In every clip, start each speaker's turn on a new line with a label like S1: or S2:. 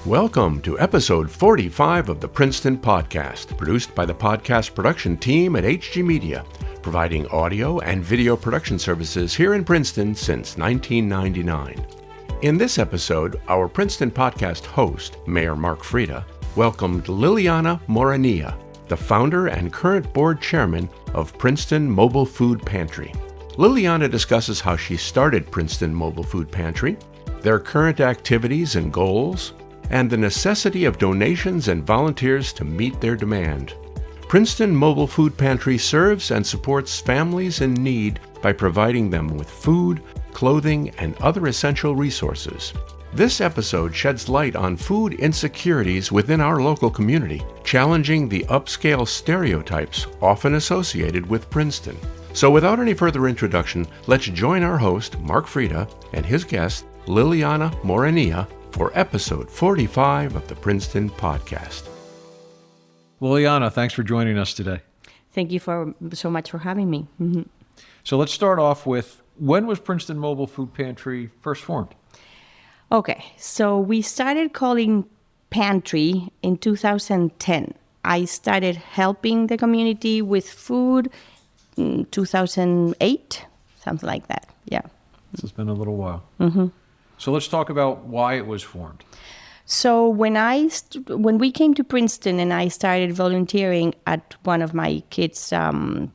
S1: Welcome to episode 45 of the Princeton Podcast, produced by the podcast production team at HG Media, providing audio and video production services here in Princeton since 1999. In this episode, our Princeton Podcast host, Mayor Mark Freda, welcomed Liliana Morenilla, the founder and current board chairman of Princeton Mobile Food Pantry. Liliana discusses how she started Princeton Mobile Food Pantry, their current activities and goals, and the necessity of donations and volunteers to meet their demand. Princeton Mobile Food Pantry serves and supports families in need by providing them with food, clothing, and other essential resources. This episode sheds light on food insecurities within our local community, challenging the upscale stereotypes often associated with Princeton. So without any further introduction, let's join our host, Mark Freda, and his guest, Liliana Morenilla, for episode 45 of the Princeton Podcast.
S2: Liliana, thanks for joining us today.
S3: Thank you so much for having me. Mm-hmm.
S2: So let's start off with, when was Princeton Mobile Food Pantry first formed?
S3: Okay, so we started calling Pantry in 2010. I started helping the community with food in 2008, something like that, yeah.
S2: So it's been a little while.
S3: Mm-hmm.
S2: So let's talk about why it was formed.
S3: So when we came to Princeton and I started volunteering at one of my kids'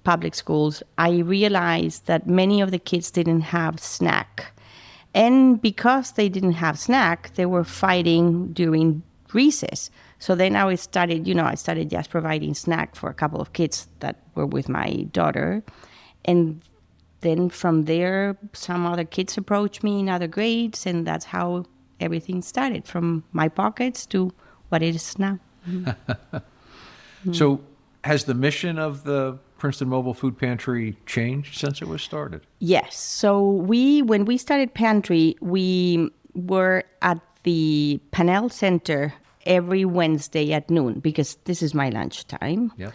S3: public schools, I realized that many of the kids didn't have snack. And because they didn't have snack, they were fighting during recess. So then I started just providing snack for a couple of kids that were with my daughter. And then from there, some other kids approached me in other grades, and that's how everything started, from my pockets to what it is now. Mm-hmm.
S2: So has the mission of the Princeton Mobile Food Pantry changed since it was started?
S3: Yes. So when we started Pantry, we were at the Panel Center every Wednesday at noon, because this is my lunchtime.
S2: Yeah.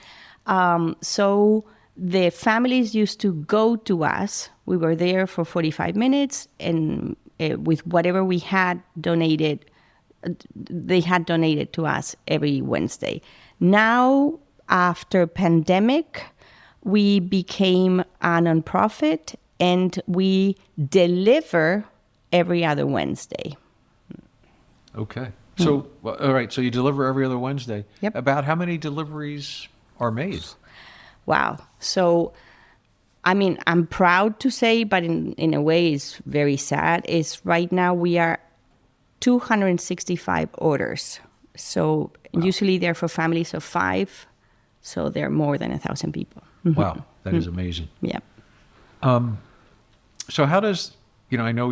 S3: So the families used to go to us. We were there for 45 minutes, and with whatever we had donated, they had donated to us every Wednesday. Now, after pandemic, we became a nonprofit, and we deliver every other Wednesday.
S2: Okay. So, all right, so you deliver every other Wednesday.
S3: Yep.
S2: About how many deliveries are made?
S3: Wow. So, I mean, I'm proud to say, but in a way it's very sad, is right now we are 265 orders. So usually they're for families of 5, so they're more than 1,000 people. Mm-hmm.
S2: Wow, that is amazing.
S3: Yeah.
S2: So how does, I know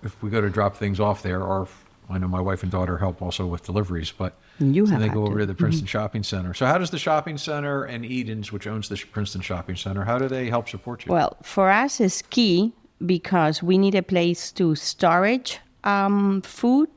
S2: if we go to drop things off there, or I know my wife and daughter help also with deliveries, but they go over to the Princeton Shopping Center. So how does the shopping center and Eden's, which owns the Princeton Shopping Center, how do they help support you?
S3: Well, for us it's key because we need a place to storage food,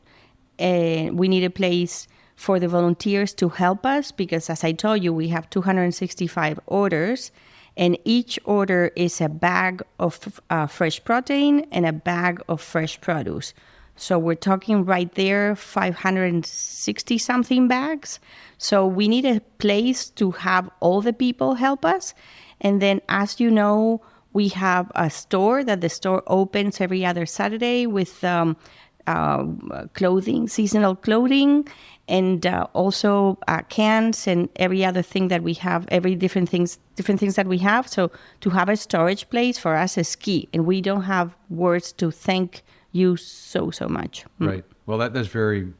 S3: and we need a place for the volunteers to help us, because as I told you, we have 265 orders, and each order is a bag of fresh protein and a bag of fresh produce. So we're talking right there, 560-something bags. So we need a place to have all the people help us. And then, as you know, we have a store that the store opens every other Saturday with clothing, seasonal clothing, and also cans and every other thing that we have, different things that we have. So to have a storage place for us is key. And we don't have words to thank you so much.
S2: Right. Well, that's very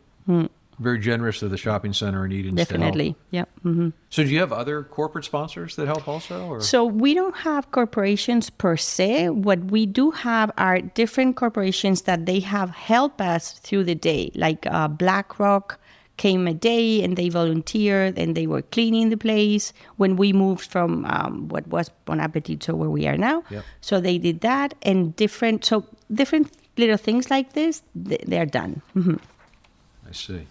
S2: generous of the shopping center and Eden's.
S3: Definitely. Yeah. Mm-hmm.
S2: So do you have other corporate sponsors that help also? Or?
S3: So we don't have corporations per se. What we do have are different corporations that they have helped us through the day, like BlackRock came a day and they volunteered and they were cleaning the place when we moved from what was Bon Appetit to where we are now.
S2: Yep.
S3: So they did that, and different little things like this, they're done. Mm-hmm.
S2: I see.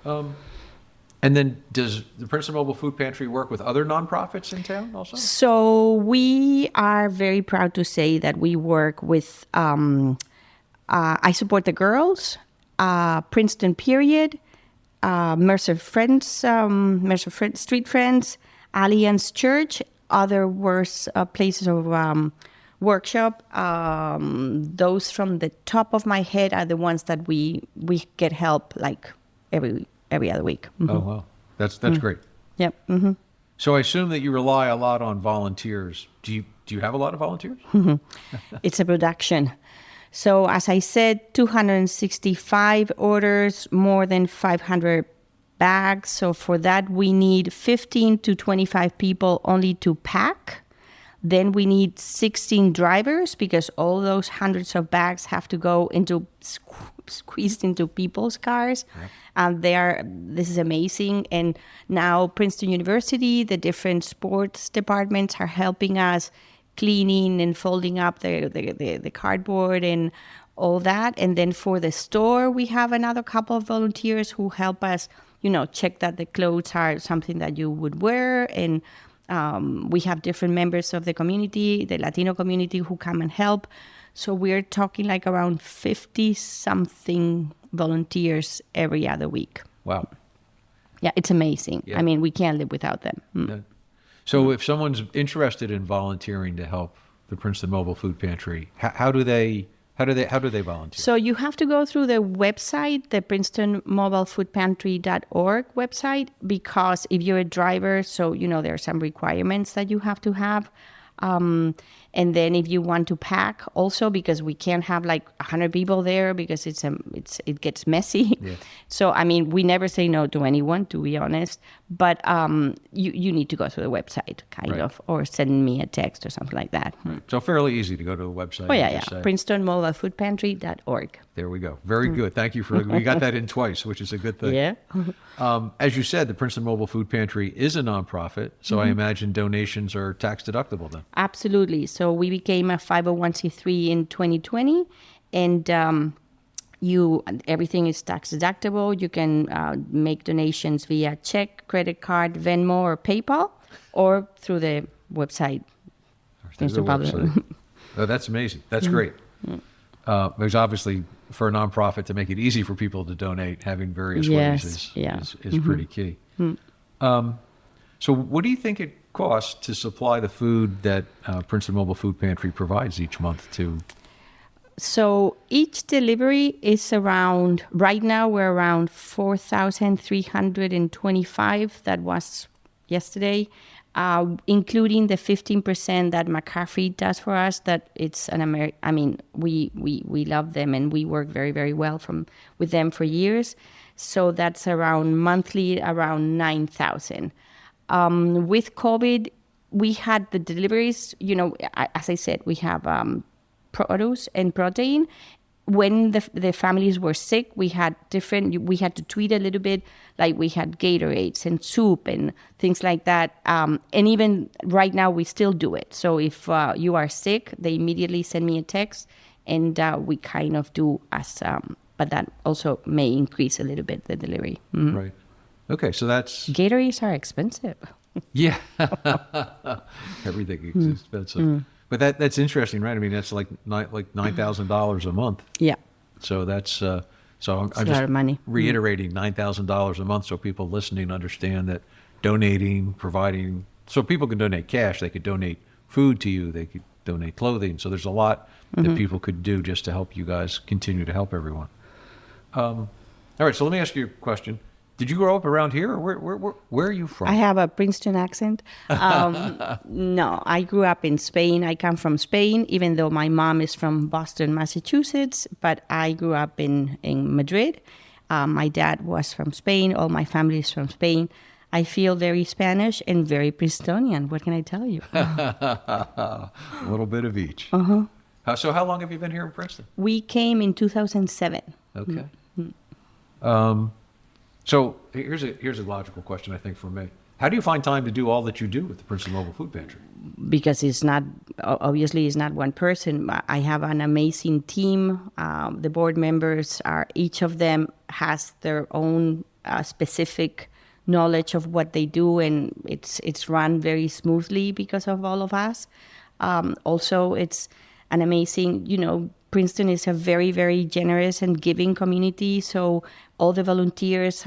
S2: And then does the Princeton Mobile Food Pantry work with other nonprofits in town also?
S3: So we are very proud to say that we work with, I support the girls Princeton Period, Mercer Street Friends, Alliance Church, other places of workshop. Those from the top of my head are the ones that we get help like every other week. Mm-hmm.
S2: Oh, wow. That's great.
S3: Yep. Mm-hmm.
S2: So I assume that you rely a lot on volunteers. Do you have a lot of volunteers?
S3: It's a production. So as I said, 265 orders, more than 500 bags. So for that, we need 15 to 25 people only to pack. Then we need 16 drivers because all those hundreds of bags have to go into squeezed into people's cars. Yep. And this is amazing. And now Princeton University, the different sports departments are helping us cleaning and folding up the cardboard and all that. And then for the store, we have another couple of volunteers who help us, check that the clothes are something that you would wear. And we have different members of the community, the Latino community, who come and help. So we're talking like around 50-something volunteers every other week.
S2: Wow.
S3: Yeah, it's amazing. Yeah. I mean, we can't live without them.
S2: Yeah. So if someone's interested in volunteering to help the Princeton Mobile Food Pantry, how do they volunteer?
S3: So you have to go through the website, the Princeton Mobile Food Pantry.org website, because if you're a driver, so there are some requirements that you have to have. And then if you want to pack also, because we can't have like 100 people there because it gets messy. Yeah. So, I mean, we never say no to anyone, to be honest, but you need to go to the website kind of, or send me a text or something like that.
S2: Right. So fairly easy to go to the website.
S3: Oh, yeah. Princeton Mobile Food Pantry.org.
S2: There we go. Very good. Thank you we got that in twice, which is a good thing.
S3: Yeah.
S2: As you said, the Princeton Mobile Food Pantry is a nonprofit, so I imagine donations are tax deductible then.
S3: Absolutely. So we became a 501c3 in 2020, and everything is tax deductible. You can make donations via check, credit card, Venmo, or PayPal, or through the website.
S2: Oh, that's amazing. That's great. There's obviously, for a nonprofit, to make it easy for people to donate, having various ways is pretty key. So what do you think it costs to supply the food that Princeton Mobile Food Pantry provides each month to?
S3: So each delivery is right now we're around 4,325. That was yesterday, including the 15% that McCaffrey does for us. That it's we love them and we work very, very well with them for years. So that's monthly around 9,000. With COVID, we had the deliveries, as I said, we have produce and protein. When the families were sick, we had to tweak a little bit, like we had Gatorades and soup and things like that. And even right now, we still do it. So if you are sick, they immediately send me a text and we kind of do but that also may increase a little bit the delivery. Mm-hmm.
S2: Right. Okay, so that's...
S3: Gatorades are expensive.
S2: Yeah. Everything is expensive. But that's interesting, right? I mean, that's like $9,000 a month.
S3: Yeah.
S2: So that's... I'm
S3: a lot of money.
S2: Reiterating $9,000 a month so people listening understand that donating, providing... So people can donate cash. They could donate food to you. They could donate clothing. So there's a lot that people could do just to help you guys continue to help everyone. All right, so let me ask you a question. Did you grow up around here, or where are you from?
S3: I have a Princeton accent. No, I grew up in Spain. I come from Spain, even though my mom is from Boston, Massachusetts. But I grew up in Madrid. My dad was from Spain. All my family is from Spain. I feel very Spanish and very Princetonian. What can I tell you?
S2: A little bit of each. So how long have you been here in Princeton?
S3: We came in 2007.
S2: Okay. So here's a logical question, I think, for me. How do you find time to do all that you do with the Princeton Mobile Food Pantry?
S3: Because it's not one person. I have an amazing team. The board members each of them has their own specific knowledge of what they do, and it's run very smoothly because of all of us. Also, it's an amazing, Princeton is a very, very generous and giving community. So all the volunteers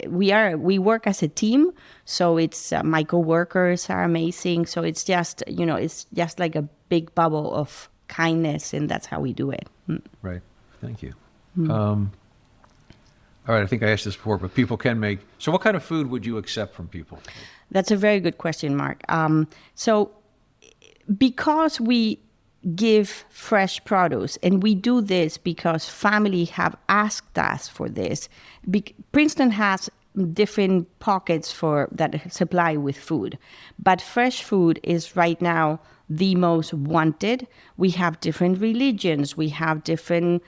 S3: we work as a team. So it's my coworkers are amazing. So it's just, it's just like a big bubble of kindness, and that's how we do it.
S2: Right. Thank you. All right. I think I asked this before, but people can make. So what kind of food would you accept from people?
S3: That's a very good question, Mark. So because we give fresh produce, and we do this because family have asked us for this. Princeton has different pockets that supply with food, but fresh food is right now the most wanted. We have different religions, we have different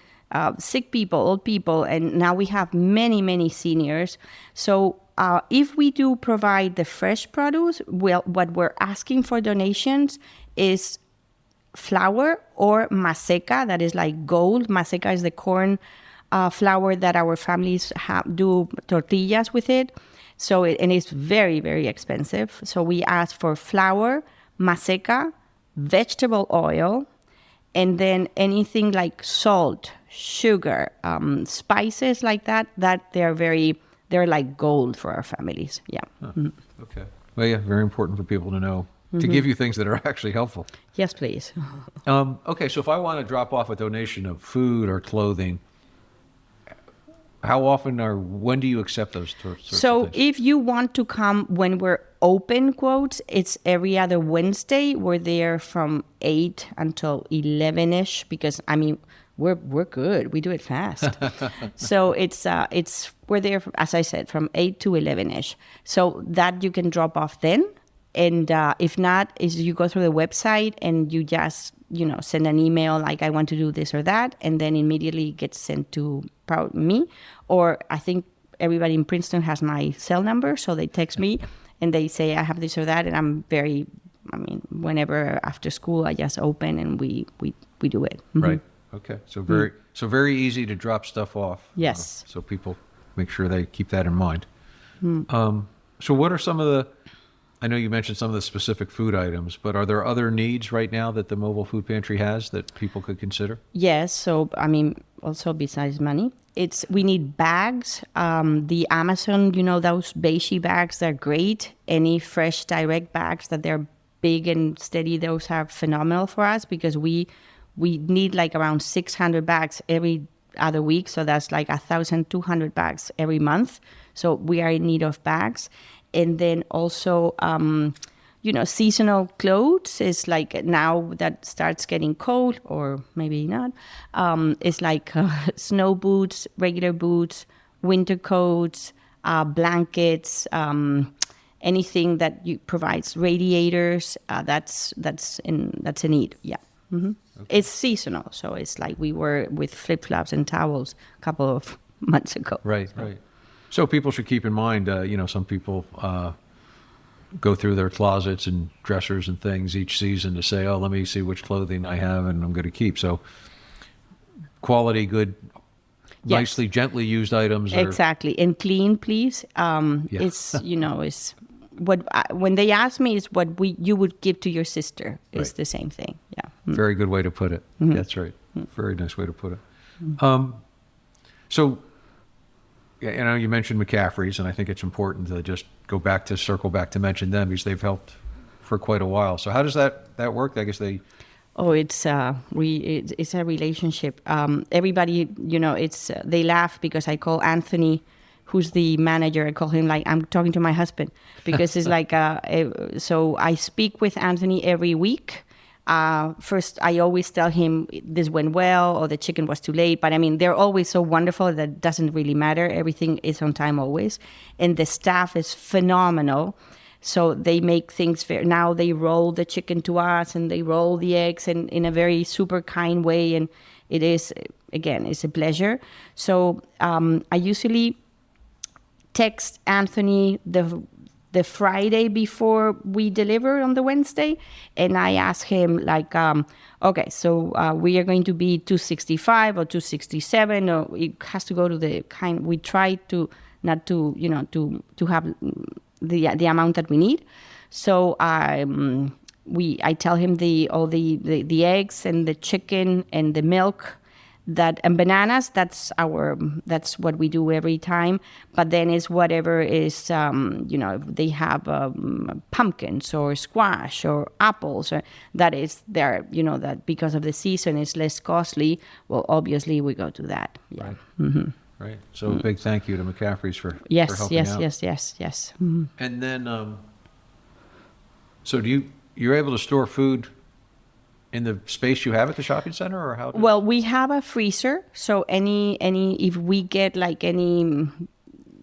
S3: sick people, old people, and now we have many, many seniors. So if we do provide the fresh produce, well, what we're asking for donations is flour or maseca, that is like gold. Maseca is the corn flour that our families do tortillas with it. So and it's very, very expensive. So we ask for flour, maseca, vegetable oil, and then anything like salt, sugar, spices like that they're like gold for our families. Yeah.
S2: Okay. Well, yeah, very important for people to know, to give you things that are actually helpful.
S3: Yes, please.
S2: Okay, so if I want to drop off a donation of food or clothing, how often or when do you accept those sorts of things?
S3: So if you want to come when we're open, quotes, it's every other Wednesday. We're there from 8 until 11-ish because, we're good. We do it fast. So we're there, as I said, from 8 to 11-ish. So that you can drop off then. And if not, is you go through the website and you just, send an email like I want to do this or that, and then immediately it gets sent to me. Or I think everybody in Princeton has my cell number, so they text me and they say I have this or that, and I'm whenever after school I just open and we do it.
S2: Right. Okay. So very easy to drop stuff off.
S3: Yes.
S2: So people make sure they keep that in mind. So what are some of the, I know you mentioned some of the specific food items, but are there other needs right now that the mobile food pantry has that people could consider?
S3: Yes. So, also besides money, we need bags. The Amazon, those beigey bags, they're great. Any fresh direct bags that they're big and steady, those are phenomenal for us because we need like around 600 bags every other week. So that's like 1,200 bags every month. So we are in need of bags. And then also, seasonal clothes is like now that starts getting cold, or maybe not. It's like snow boots, regular boots, winter coats, blankets, anything that provides radiators. That's a need. Yeah. Okay. It's seasonal, so it's like we were with flip-flops and towels a couple of months ago.
S2: Right. So people should keep in mind, some people go through their closets and dressers and things each season to say, let me see which clothing I have and I'm going to keep. So quality, good,
S3: yes.
S2: Nicely, gently used items.
S3: Exactly. And clean, please. It's, it's what when they ask me is what you would give to your sister is
S2: right.
S3: The same thing. Yeah.
S2: Very good way to put it. That's right. Very nice way to put it. So, you mentioned McCaffrey's, and I think it's important to just circle back to mention them because they've helped for quite a while. So how does that work? I guess they...
S3: Oh, it's a relationship. Everybody, they laugh because I call Anthony, who's the manager, I call him like I'm talking to my husband because it's like, so I speak with Anthony every week. First, I always tell him this went well or the chicken was too late. But they're always so wonderful that it doesn't really matter. Everything is on time always. And the staff is phenomenal. So they make things fair. Now they roll the chicken to us and they roll the eggs in a very super kind way. And it is, again, it's a pleasure. So I usually text Anthony the Friday before we deliver on the Wednesday. And I ask him like, okay, so we are going to be 265 or 267, or it has to go to the kind, we try to not to, to have the amount that we need. So I tell him all the eggs and the chicken and the milk and bananas. That's what we do every time. But then is whatever is if they have pumpkins or squash or apples, that is there. That because of the season is less costly. Well, obviously we go to that. Yeah.
S2: Right.
S3: Mm-hmm.
S2: Right. So a big thank you to McCaffrey's for helping out.
S3: Yes. Mm-hmm.
S2: And then, so you're able to store food in the space you have at the shopping center, or how?
S3: Well, we have a freezer, so if we get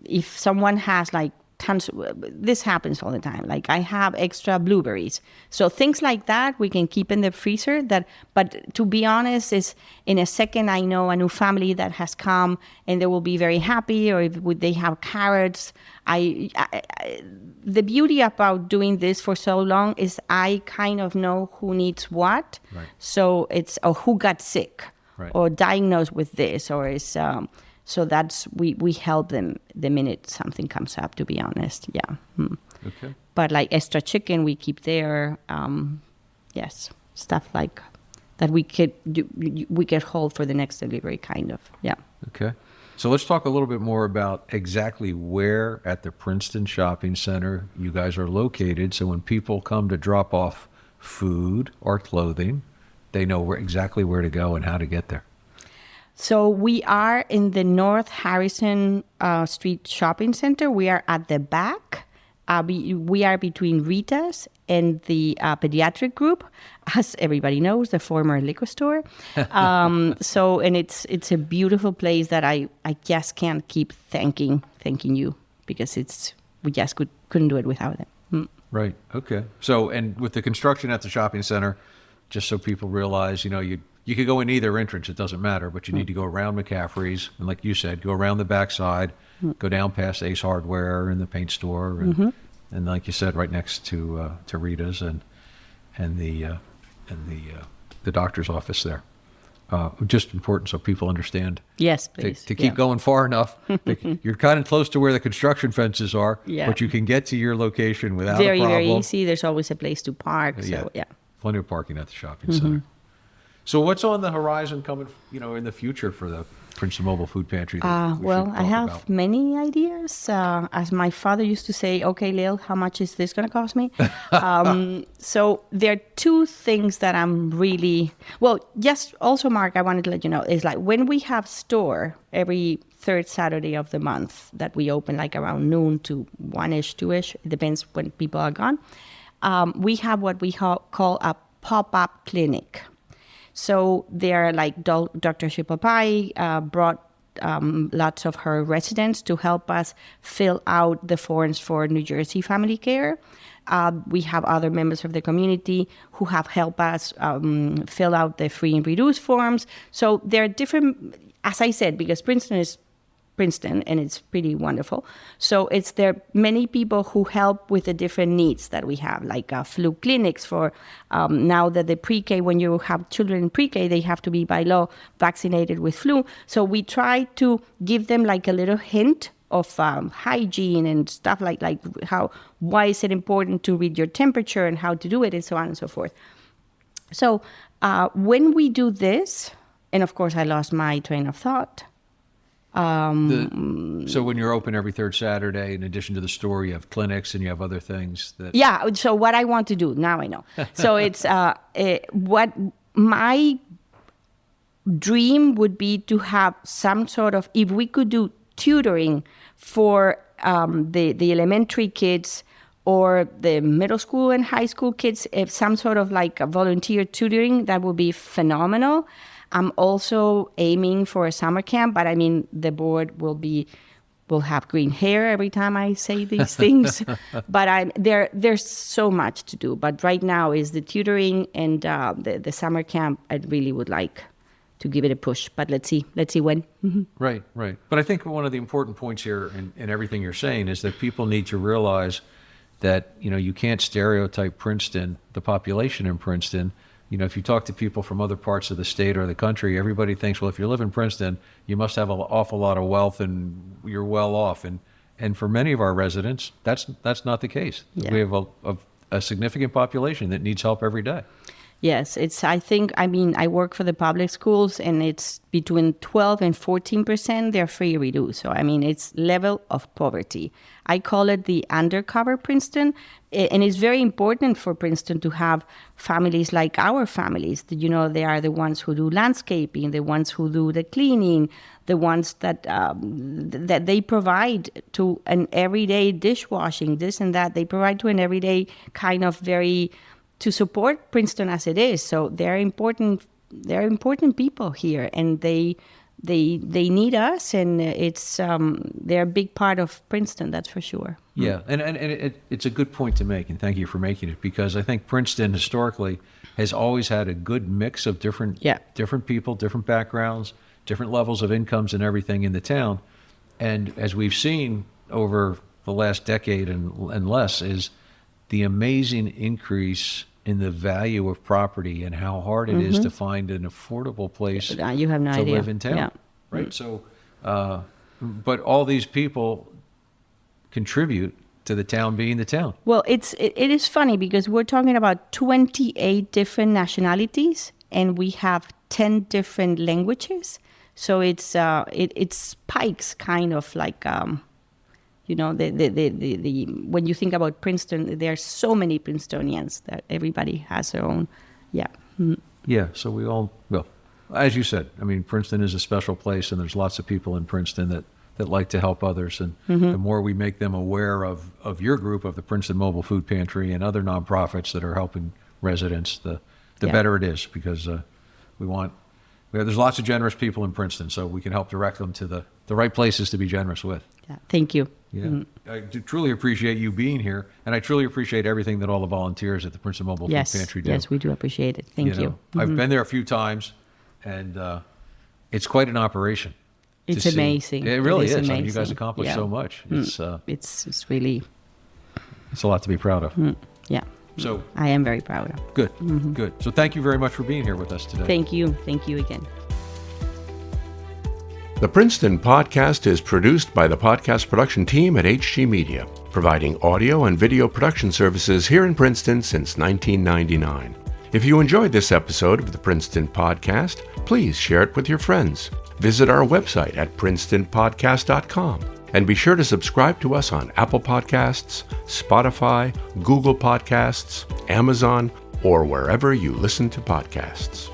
S3: if someone has tons, this happens all the time. I have extra blueberries, so things like that we can keep in the freezer. But to be honest, is in a second I know a new family that has come and they will be very happy, or if they have carrots. The beauty about doing this for so long is I kind of know who needs what.
S2: Right.
S3: So or who got sick,
S2: right,
S3: or diagnosed with this, or is. So that's we help them the minute something comes up. To be honest, yeah.
S2: Okay.
S3: But extra chicken, we keep there. Yes, stuff like that we could hold for the next delivery, kind of. Yeah.
S2: Okay. So let's talk a little bit more about exactly where at the Princeton Shopping Center you guys are located. So when people come to drop off food or clothing, they know exactly where to go and how to get there.
S3: So we are in the North Harrison Street Shopping Center. We are at the back. We are between Rita's and the pediatric group, as everybody knows, the former liquor store. And it's a beautiful place that I just can't keep thanking you, because we just couldn't do it without them.
S2: Right. Okay. So, and with the construction at the shopping center, just so people realize, you could go in either entrance, it doesn't matter, but you need to go around McCaffrey's, and like you said, go around the backside, go down past Ace Hardware and the paint store, and like you said, right next to Rita's and the doctor's office there. Just important so people understand.
S3: Yes, please.
S2: To keep going far enough, you're kind of close to where the construction fences are, but you can get to your location without a problem.
S3: Very easy. There's always a place to park. So yeah.
S2: Plenty of parking at the shopping center. So what's on the horizon coming, in the future for the Princeton Mobile Food Pantry?
S3: I have many ideas. As my father used to say, okay, Lil, how much is this going to cost me? So there are two things that I'm really, just also, Mark, I wanted to let you know, is when we have store every third Saturday of the month that we open around noon to 1-ish, 2-ish, it depends when people are gone. We have what we call a pop-up clinic. So there, Dr. Shipopai brought lots of her residents to help us fill out the forms for New Jersey Family Care. We have other members of the community who have helped us fill out the free and reduced forms. So there are different, as I said, because Princeton is Princeton, and it's pretty wonderful. So there are many people who help with the different needs that we have, flu clinics for now that the pre-K, when you have children in pre-K, they have to be by law vaccinated with flu. So we try to give them a little hint of hygiene and stuff why is it important to read your temperature and how to do it and so on and so forth. So when we do this, and of course I lost my train of thought.
S2: So when you're open every third Saturday, in addition to the store, you have clinics and you have other things that...
S3: Yeah, so what I want to do, now I know. So it's what my dream would be to have some sort of, if we could do tutoring for the elementary kids or the middle school and high school kids, if some sort of a volunteer tutoring, that would be phenomenal. I'm also aiming for a summer camp, but the board will have green hair every time I say these things. But there's so much to do. But right now is the tutoring and the summer camp. I really would like to give it a push, but let's see when.
S2: Right. But I think one of the important points here in everything you're saying is that people need to realize that, you can't stereotype Princeton, the population in Princeton. If you talk to people from other parts of the state or the country, everybody thinks, well, if you live in Princeton, you must have an awful lot of wealth and you're well off. And for many of our residents, that's not the case. Yeah. We have a a significant population that needs help every day.
S3: Yes, I work for the public schools, and it's between 12 and 14%, they're free or reduced. So, it's level of poverty. I call it the undercover Princeton. And it's very important for Princeton to have families like our families. They are the ones who do landscaping, the ones who do the cleaning, the ones that they provide to an everyday dishwashing, this and that. They provide to an everyday kind of to support Princeton as it is. So they're important people here, and they need us, and they're a big part of Princeton, that's for sure.
S2: Yeah, and it's a good point to make, and thank you for making it, because I think Princeton historically has always had a good mix of different people, different backgrounds, different levels of incomes and everything in the town. And as we've seen over the last decade and less, is the amazing increase in the value of property and how hard it is to find an affordable place
S3: you have no
S2: to
S3: idea.
S2: live in town.
S3: Yeah.
S2: Right. So, but all these people contribute to the town being the town.
S3: Well, it is funny because we're talking about 28 different nationalities, and we have 10 different languages. So it spikes kind of like, when you think about Princeton, there are so many Princetonians that everybody has their own. Yeah. Mm-hmm.
S2: Yeah. So we all, well, as you said, Princeton is a special place, and there's lots of people in Princeton that like to help others. And the more we make them aware of your group, of the Princeton Mobile Food Pantry and other nonprofits that are helping residents, the better it is, because there's lots of generous people in Princeton, so we can help direct them to the right places to be generous with.
S3: Yeah. Thank you.
S2: Yeah. Mm-hmm. I do truly appreciate you being here, and I truly appreciate everything that all the volunteers at the Princeton Mobile Food Pantry do.
S3: Yes, we do appreciate it. Thank you.
S2: I've been there a few times, and it's quite an operation.
S3: It's amazing.
S2: It really is.
S3: Amazing.
S2: You guys accomplish so much.
S3: It's really...
S2: It's a lot to be proud of.
S3: Yeah.
S2: So
S3: I am very proud of.
S2: Good. Good. So thank you very much for being here with us today.
S3: Thank you. Thank you again.
S1: The Princeton Podcast is produced by the podcast production team at HG Media, providing audio and video production services here in Princeton since 1999. If you enjoyed this episode of the Princeton Podcast, please share it with your friends. Visit our website at princetonpodcast.com, and be sure to subscribe to us on Apple Podcasts, Spotify, Google Podcasts, Amazon, or wherever you listen to podcasts.